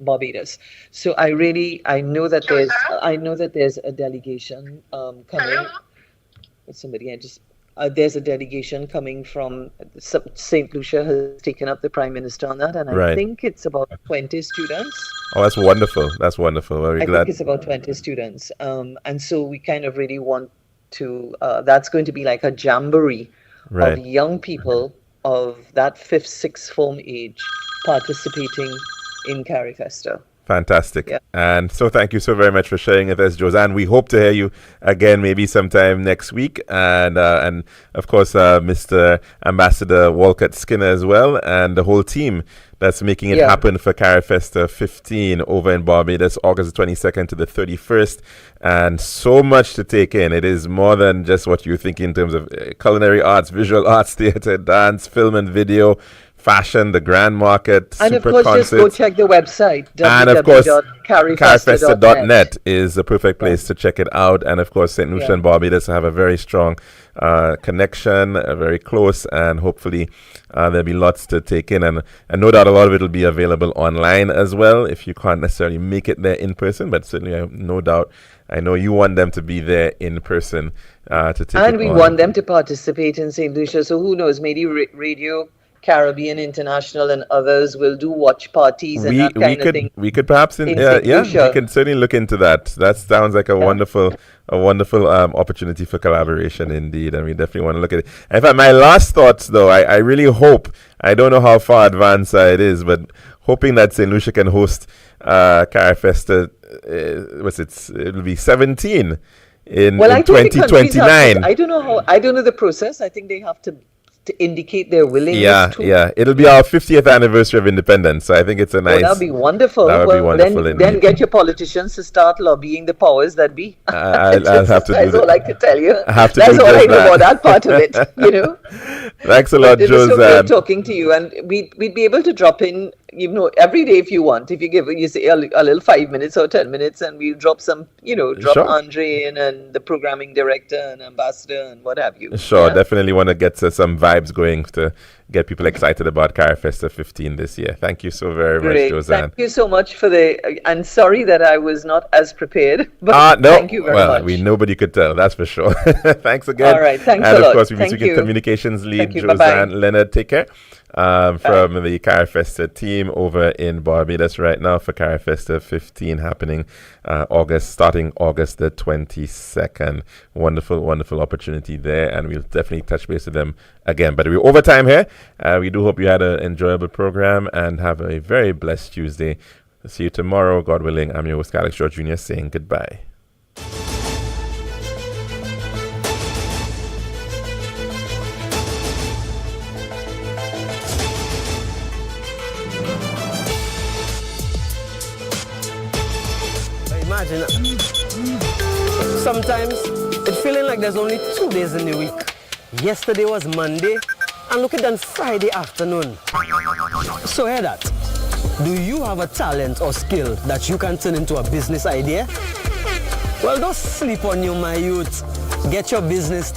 Barbados. So I know that there's a delegation coming. There's a delegation coming from St. Lucia has taken up the Prime Minister on that, and I think it's about 20 students. Oh, that's wonderful. That's wonderful. Very glad. I think it's about 20 students. And so we kind of really want to, that's going to be like a jamboree of young people of that 5th, 6th form age participating in Carifesta. Fantastic. Yeah. And so thank you so very much for sharing with us, Josanne. We hope to hear you again maybe sometime next week. And of course, Mr. Ambassador Walcott Skinner as well, and the whole team that's making it happen for Carifesta 15 over in Barbados, August 22nd to the 31st. And so much to take in. It is more than just what you think in terms of culinary arts, visual arts, theater, dance, film and video, fashion, the Grand Market, And of super course, just go concerts. check the website, And of course, www.carifesta.net. carifesta.net is the perfect place to check it out. And of course, St. Lucia and Barbados have a very strong connection, very close, and hopefully there'll be lots to take in. And no doubt a lot of it will be available online as well if you can't necessarily make it there in person. But certainly, I have no doubt, I know you want them to be there in person to take it on. And we want them to participate in St. Lucia. So who knows, maybe Radio Caribbean International and others will do watch parties and that kind of thing. We could perhaps, we can certainly look into that. That sounds like a wonderful opportunity for collaboration indeed, and we definitely want to look at it. In fact, my last thoughts, though, I really hope, I don't know how far advanced it is, but hoping that St. Lucia can host Carifesta, it'll be 17 in 2029. I don't know the process. I think they have to indicate their willingness to. Yeah. It'll be our 50th anniversary of independence, so I think it's a nice. That'll be wonderful. That would be wonderful. Then get your politicians to start lobbying the powers that be. I'll have to do that. That's all I can tell you. That's all I know about that part of it. Thanks a lot, It was so Josanne. great talking to you, and we'd be able to drop in, every day if you want. If you say a little 5 minutes or 10 minutes, and we'll drop some, drop Sure. Andre in and the programming director and ambassador and what have you. Sure, Yeah? definitely want to get some vibes going to get people excited about Carifesta 15 this year. Thank you so very much, Great. Josanne. Thank you so much for and sorry that I was not as prepared, but No. thank you very much. Nobody could tell, that's for sure. Thanks again. All right, thanks and a of lot. course, we Thank speak in you. communications lead Thank you. Bye-bye. Josanne Leonard. Take care. From the Carifesta team over in Barbados right now for Carifesta 15 happening starting August the 22nd. Wonderful opportunity there, and we'll definitely touch base with them again. But we're over time here. We do hope you had an enjoyable program and have a very blessed Tuesday. See you tomorrow, God willing. I'm your host, Alex George Jr. saying goodbye. Imagine, sometimes it's feeling like there's only 2 days in the week. Yesterday was Monday, and look at that Friday afternoon. So hear that. Do you have a talent or skill that you can turn into a business idea? Well, don't sleep on you, my youth. Get your business